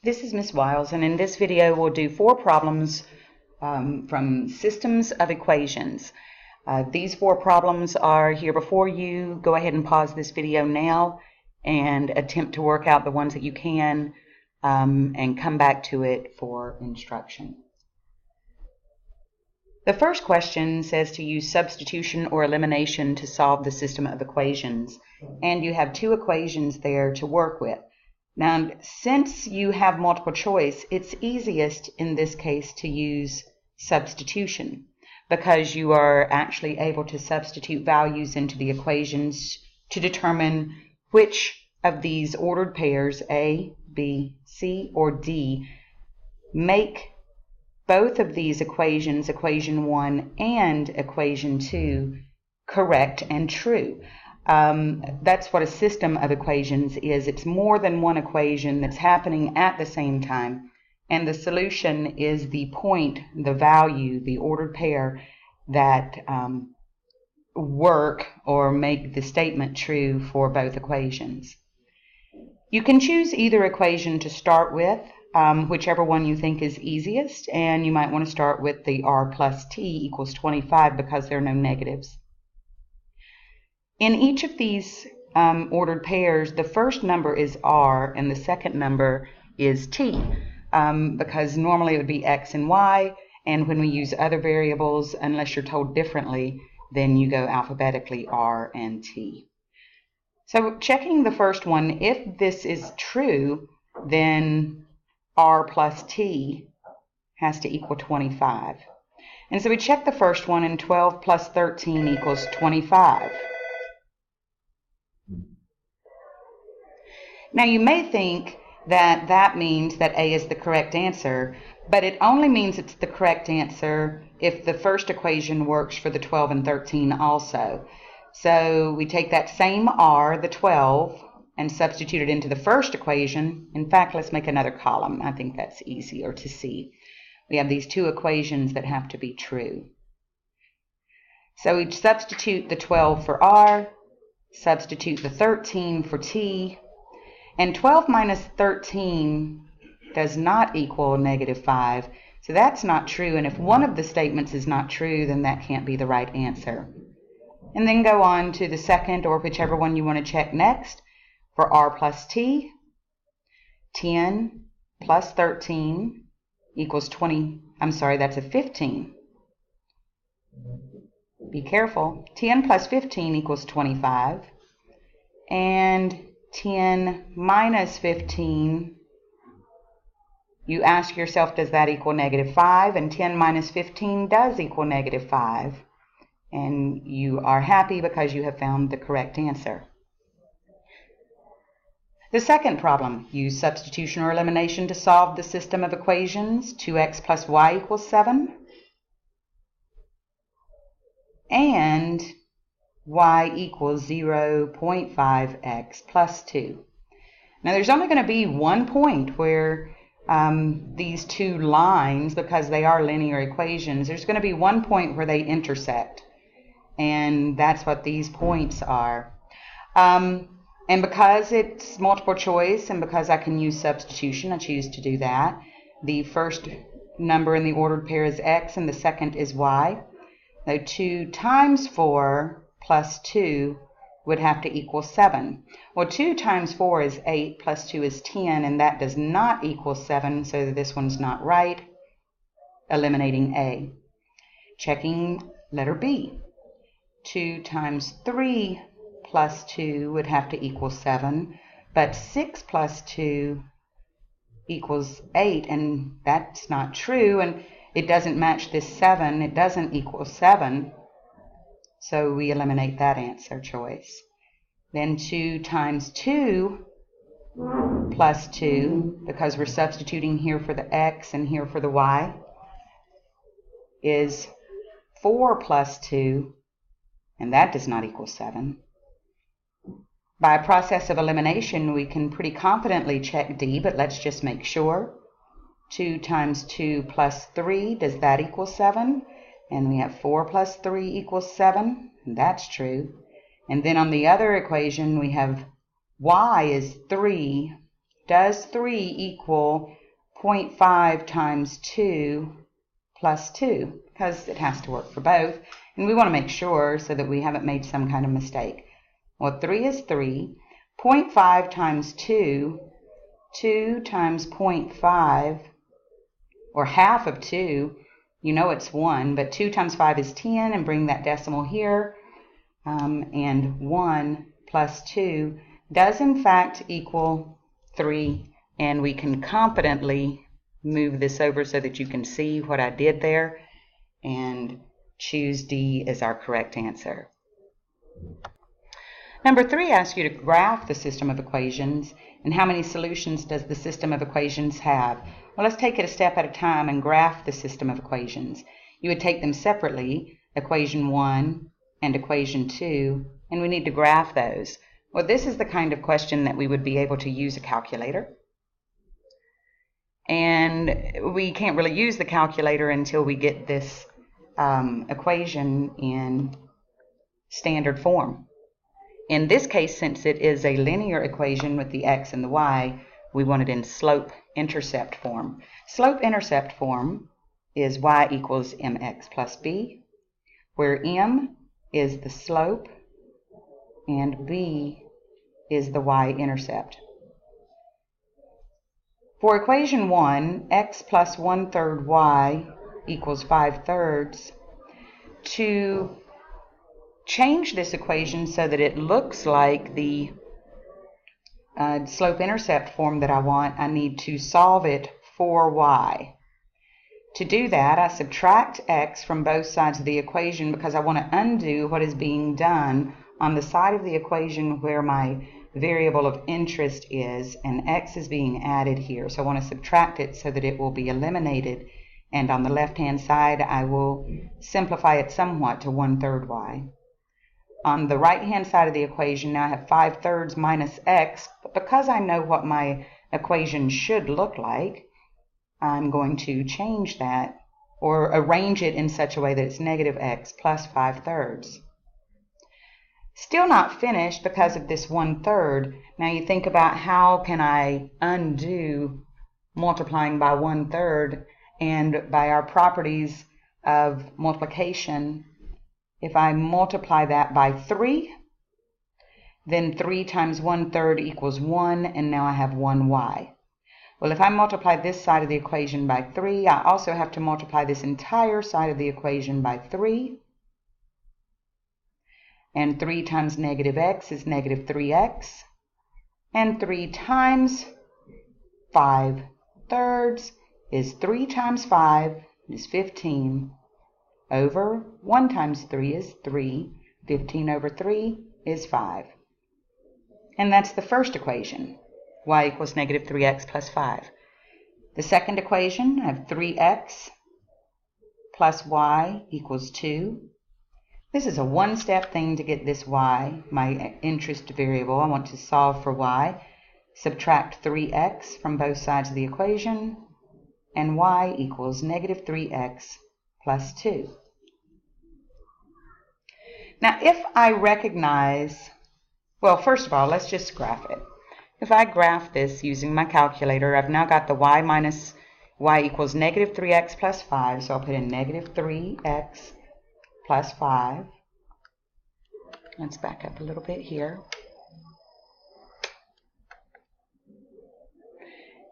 This is Ms. Wiles, and in this video we'll do 4 problems from systems of equations. These 4 problems are here before you. Go ahead and pause this video now and attempt to work out the ones that you can and come back to it for instruction. The first question says to use substitution or elimination to solve the system of equations, and you have 2 equations there to work with. Now, since you have multiple choice, it's easiest in this case to use substitution because you are actually able to substitute values into the equations to determine which of these ordered pairs, A, B, C, or D, make both of these equations, equation 1 and equation 2, correct and true. That's what a system of equations is. It's more than one equation that's happening at the same time, and the solution is the point, the value, the ordered pair that work or make the statement true for both equations. You can choose either equation to start with, whichever one you think is easiest, and you might want to start with the r plus t equals 25 because there are no negatives. In each of these ordered pairs, the first number is r and the second number is t, because normally it would be x and y, and when we use other variables, unless you're told differently, then you go alphabetically r and t. So checking the first one, if this is true, then r plus t has to equal 25. And so we check the first one, and 12 plus 13 equals 25. Now you may think that that means that A is the correct answer, but it only means it's the correct answer if the first equation works for the 12 and 13 also. So we take that same r, the 12, and substitute it into the first equation. In fact, let's make another column. I think that's easier to see. We have these 2 equations that have to be true. So we substitute the 12 for r, substitute the 13 for t, and 12 minus 13 does not equal -5. So that's not true, and if one of the statements is not true, then that can't be the right answer. And then go on to the second, or whichever one you want to check next. For r plus t, 10 plus 13 equals 20. I'm sorry, that's a 15. Be careful. 10 plus 15 equals 25. And 10 minus 15, you ask yourself, does that equal -5? And 10 minus 15 does equal -5. And you are happy because you have found the correct answer. The second problem, use substitution or elimination to solve the system of equations. 2x plus y equals 7. And y equals 0.5x plus 2. Now there's only going to be one point where these 2 lines, because they are linear equations, there's going to be one point where they intersect. And that's what these points are. And because it's multiple choice and because I can use substitution, I choose to do that. The first number in the ordered pair is x and the second is y. Now 2 times 4 plus 2 would have to equal 7. Well, 2 times 4 is 8 plus 2 is 10, and that does not equal 7, so this one's not right. Eliminating A. Checking letter B. 2 times 3 plus 2 would have to equal 7, but 6 plus 2 equals 8, and that's not true, and it doesn't match this 7. It doesn't equal 7, so we eliminate that answer choice. Then 2 times 2 plus 2, because we're substituting here for the x and here for the y, is 4 plus 2, and that does not equal 7. By a process of elimination, we can pretty confidently check D, but let's just make sure. 2 times 2 plus 3, does that equal 7? And we have 4 plus 3 equals 7, and that's true. And then on the other equation, we have y is 3 does 3 equal 0.5 times 2 plus 2? Because it has to work for both, and we want to make sure so that we haven't made some kind of mistake. Well, 3 is 3. 0.5 times 2, 2 times 0.5, or half of 2, you know it's 1, but 2 times 5 is 10, and bring that decimal here, and 1 plus 2 does in fact equal 3, and we can confidently move this over so that you can see what I did there, and choose D as our correct answer. Number 3 asks you to graph the system of equations, and how many solutions does the system of equations have? Well, let's take it a step at a time and graph the system of equations. You would take them separately, equation 1 and equation 2, and we need to graph those. Well, this is the kind of question that we would be able to use a calculator. And we can't really use the calculator until we get this equation in standard form. In this case, since it is a linear equation with the x and the y, we want it in slope-intercept form. Slope-intercept form is y equals mx plus b, where m is the slope and b is the y-intercept. For equation 1, x plus 1/3 y equals 5/3. To change this equation so that it looks like the slope-intercept form that I want, I need to solve it for y. To do that, I subtract x from both sides of the equation because I want to undo what is being done on the side of the equation where my variable of interest is, and x is being added here. So I want to subtract it so that it will be eliminated, and on the left-hand side I will simplify it somewhat to 1/3 y. On the right-hand side of the equation, now I have 5/3 minus x, but because I know what my equation should look like, I'm going to change that or arrange it in such a way that it's negative x plus 5/3. Still not finished because of this 1/3. Now you think about how can I undo multiplying by 1/3, and by our properties of multiplication, if I multiply that by 3, then 3 times 1/3 equals 1, and now I have 1y. Well, if I multiply this side of the equation by 3, I also have to multiply this entire side of the equation by 3. And 3 times negative x is negative 3x. And 3 times 5/3 is 3 times 5 is 15. Over 1 times 3 is 3. 15 over 3 is 5. And that's the first equation, y equals negative 3x plus 5. The second equation, I have 3x plus y equals 2. This is a one-step thing to get this y, my interest variable. I want to solve for y. Subtract 3x from both sides of the equation, and y equals negative 3x plus 2. Now, if I recognize, well, first of all, let's just graph it. If I graph this using my calculator, I've now got the y minus y equals negative 3x plus 5, so I'll put in negative 3x plus 5. Let's back up a little bit here.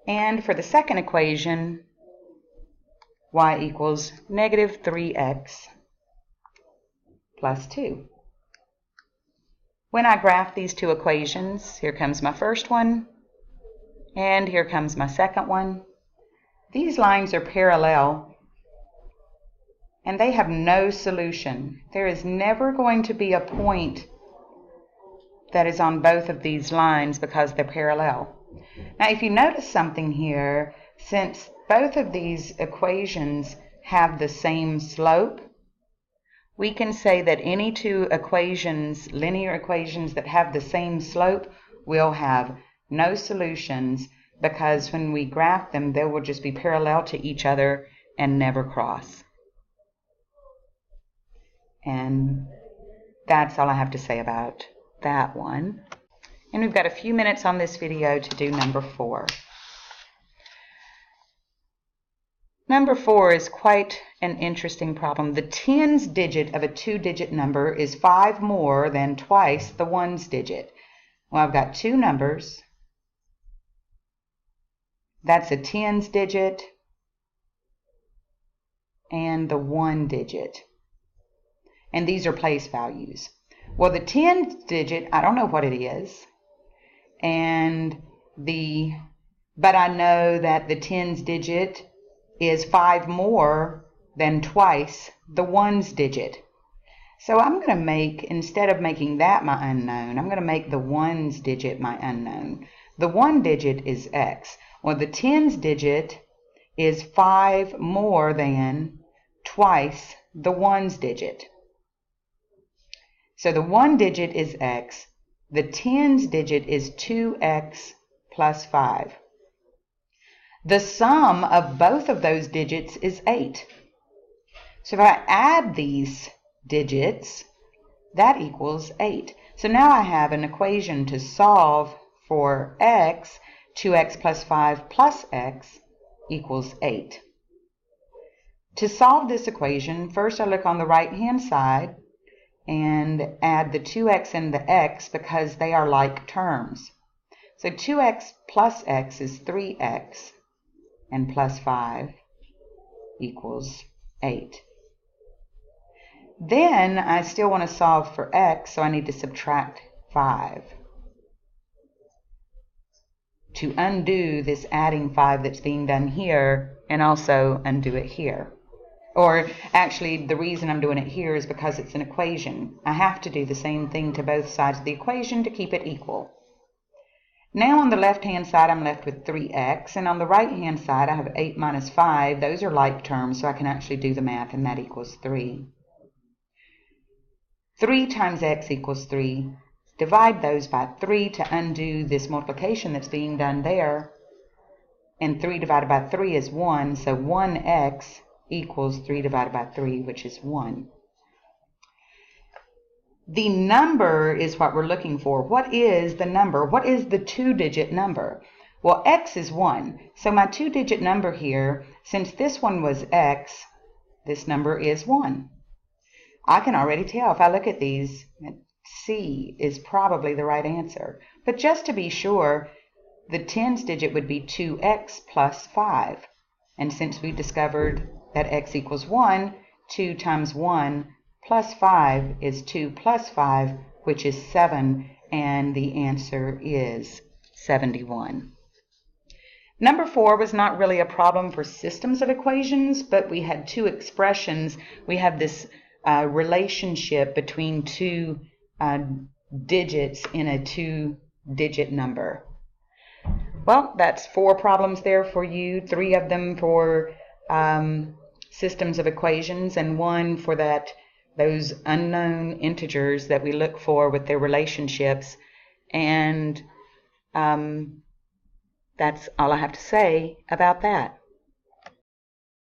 And for the second equation, y equals negative 3x plus 2. When I graph these two equations, here comes my first one, and here comes my second one. These lines are parallel, and they have no solution. There is never going to be a point that is on both of these lines because they're parallel. Now, if you notice something here, since both of these equations have the same slope, we can say that any two equations, linear equations that have the same slope, will have no solutions, because when we graph them, they will just be parallel to each other and never cross. And that's all I have to say about that one. And we've got a few minutes on this video to do number 4. Number 4 is quite an interesting problem. The tens digit of a 2-digit number is 5 more than twice the ones digit. Well, I've got two numbers. That's a tens digit and the 1 digit. And these are place values. Well, the tens digit, I don't know what it is. But I know that the tens digit is 5 more than twice the ones digit. So I'm going to make, instead of making that my unknown, I'm going to make the ones digit my unknown. The 1 digit is x. Well, the tens digit is 5 more than twice the ones digit. So the 1 digit is x. The tens digit is 2x plus 5. The sum of both of those digits is 8. So if I add these digits, that equals 8. So now I have an equation to solve for x. 2x plus 5 plus x equals 8. To solve this equation, first I look on the right-hand side and add the 2x and the x because they are like terms. So 2x plus x is 3x. And plus 5 equals 8. Then I still want to solve for x, so I need to subtract 5 to undo this adding 5 that's being done here and also undo it here. Or actually, the reason I'm doing it here is because it's an equation. I have to do the same thing to both sides of the equation to keep it equal. Now on the left-hand side, I'm left with 3x, and on the right-hand side, I have 8 minus 5. Those are like terms, so I can actually do the math, and that equals 3. 3 times x equals 3. Divide those by 3 to undo this multiplication that's being done there, and 3 divided by 3 is 1, so 1x equals 3 divided by 3, which is 1. The number is what we're looking for. What is the number? What is the 2-digit number? Well, x is 1. So my 2-digit number here, since this one was x, this number is 1. I can already tell if I look at these, C is probably the right answer. But just to be sure, the tens digit would be 2x plus 5. And since we discovered that x equals 1, 2 times 1 plus 5 is 2 plus 5, which is 7, and the answer is 71. Number 4 was not really a problem for systems of equations, but we had two expressions. We have this relationship between two digits in a 2-digit number. Well, that's 4 problems there for you, 3 of them for systems of equations, and 1 for those unknown integers that we look for with their relationships. And that's all I have to say about that.